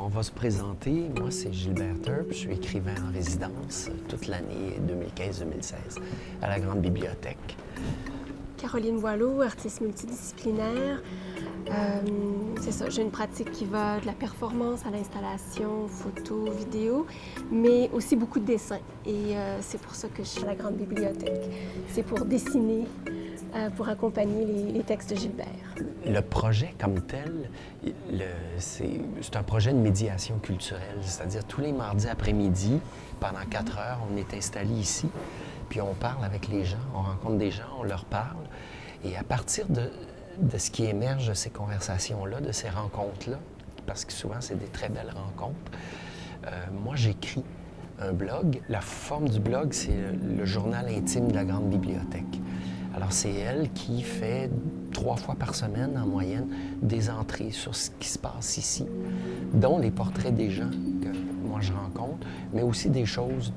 on va se présenter. Moi, c'est Gilbert Turp. Je suis écrivain en résidence toute l'année 2015-2016 à la Grande Bibliothèque. Caroline Boileau, artiste multidisciplinaire. C'est ça, j'ai une pratique qui va de la performance à l'installation, photo, vidéo, mais aussi beaucoup de dessin. Et c'est pour ça que je suis à la Grande Bibliothèque. C'est pour dessiner, pour accompagner les textes de Gilbert. Le projet comme tel, c'est un projet de médiation culturelle, c'est-à-dire tous les mardis après-midi, pendant 4 heures, on est installé ici, puis on parle avec les gens, on rencontre des gens, on leur parle, et à partir de ce qui émerge de ces conversations-là, de ces rencontres-là, parce que souvent c'est des très belles rencontres, moi j'écris un blog. La forme du blog, c'est le journal intime de la Grande Bibliothèque. Alors, c'est elle qui fait 3 fois par semaine, en moyenne, des entrées sur ce qui se passe ici, dont les portraits des gens que moi je rencontre, mais aussi des choses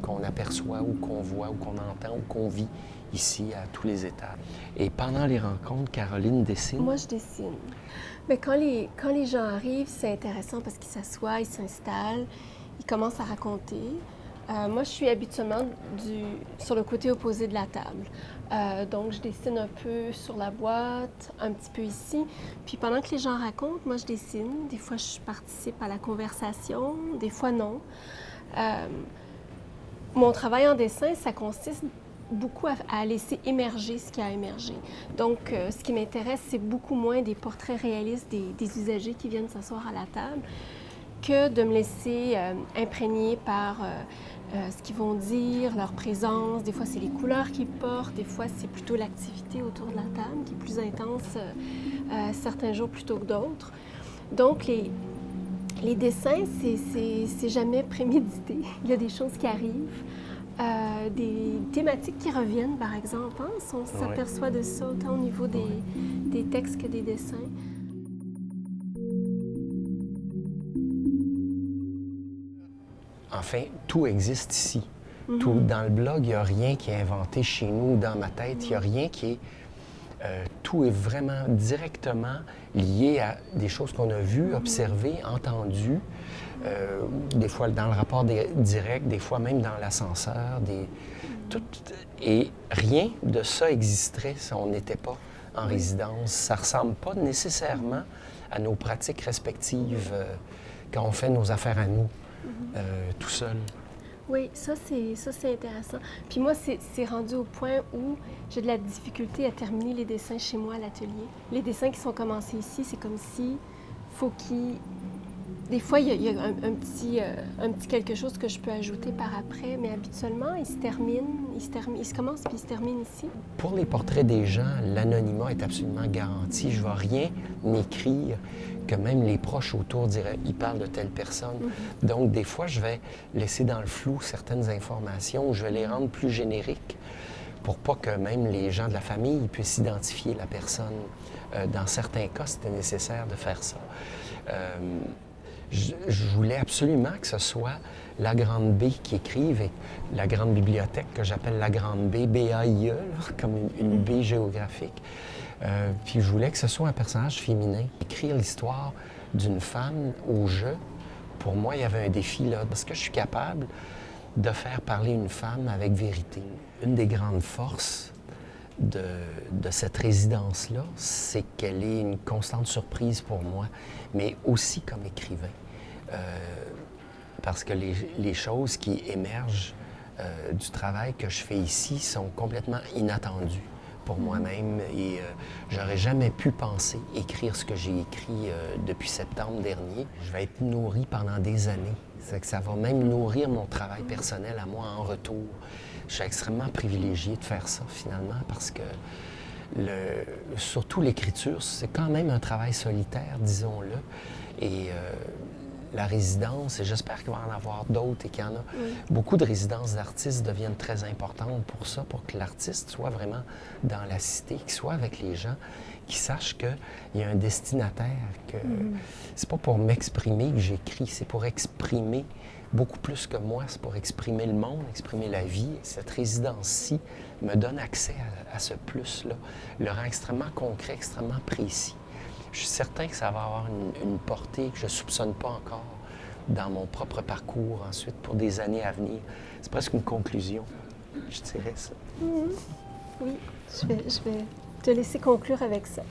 qu'on aperçoit ou qu'on voit ou qu'on entend ou qu'on vit ici à tous les étages. Et pendant les rencontres, Caroline dessine. Moi, je dessine. Mais quand les gens arrivent, c'est intéressant parce qu'ils s'assoient, ils s'installent, ils commencent à raconter. Moi, je suis habituellement sur le côté opposé de la table. Donc, je dessine un peu sur la boîte, un petit peu ici. Puis pendant que les gens racontent, moi, je dessine. Des fois, je participe à la conversation, des fois, non. Mon travail en dessin, ça consiste beaucoup à laisser émerger ce qui a émergé. Donc, ce qui m'intéresse, c'est beaucoup moins des portraits réalistes des usagers qui viennent s'asseoir à la table que de me laisser imprégner par ce qu'ils vont dire, leur présence. Des fois, c'est les couleurs qu'ils portent. Des fois, c'est plutôt l'activité autour de la table qui est plus intense certains jours plutôt que d'autres. Donc, les dessins, c'est jamais prémédité. Il y a des choses qui arrivent. Des thématiques qui reviennent, par exemple. Hein? On s'aperçoit de ça autant au niveau des textes que des dessins. Enfin, tout existe ici. Tout, dans le blog, il n'y a rien qui est inventé chez nous, dans ma tête. Il n'y a rien qui est... tout est vraiment directement lié à des choses qu'on a vues, observées, entendues. Des fois dans le rapport direct, des fois même dans l'ascenseur. Et rien de ça existerait si on n'était pas en résidence. Ça ne ressemble pas nécessairement à nos pratiques respectives quand on fait nos affaires à nous. Tout seul. Oui, ça c'est intéressant. Puis moi, c'est rendu au point où j'ai de la difficulté à terminer les dessins chez moi à l'atelier. Les dessins qui sont commencés ici, c'est comme si faut qu'ils... Des fois, il y a un petit quelque chose que je peux ajouter par après, mais habituellement, il se commence puis il se termine ici. Pour les portraits des gens, l'anonymat est absolument garanti. Je ne vais rien écrire que même les proches autour diraient « il parle de telle personne ». Donc, des fois, je vais laisser dans le flou certaines informations ou je vais les rendre plus génériques pour pas que même les gens de la famille puissent identifier la personne. Dans certains cas, c'était nécessaire de faire ça. Je voulais absolument que ce soit la Grande B qui écrive, et la Grande Bibliothèque, que j'appelle la Grande B, B-A-I-E, comme une B géographique. Puis je voulais que ce soit un personnage féminin. Écrire l'histoire d'une femme au jeu, pour moi, il y avait un défi là, parce que je suis capable de faire parler une femme avec vérité. Une des grandes forces de cette résidence-là, c'est qu'elle est une constante surprise pour moi, mais aussi comme écrivain. Parce que les choses qui émergent du travail que je fais ici sont complètement inattendues pour moi-même et j'aurais jamais pu penser écrire ce que j'ai écrit depuis septembre dernier. Je vais être nourri pendant des années. C'est que ça va même nourrir mon travail personnel à moi en retour. Je suis extrêmement privilégié de faire ça finalement parce que surtout l'écriture, c'est quand même un travail solitaire, disons-le. Et la résidence, et j'espère qu'il va en avoir d'autres et qu'il y en a. Beaucoup de résidences d'artistes deviennent très importantes pour ça, pour que l'artiste soit vraiment dans la cité, qu'il soit avec les gens, qu'il sache qu'il y a un destinataire, que c'est pas pour m'exprimer que j'écris, c'est pour exprimer beaucoup plus que moi, c'est pour exprimer le monde, exprimer la vie. Cette résidence-ci me donne accès à ce plus-là, le rend extrêmement concret, extrêmement précis. je suis certain que ça va avoir une portée que je ne soupçonne pas encore dans mon propre parcours ensuite pour des années à venir. C'est presque une conclusion, je dirais ça. Oui, je vais te laisser conclure avec ça.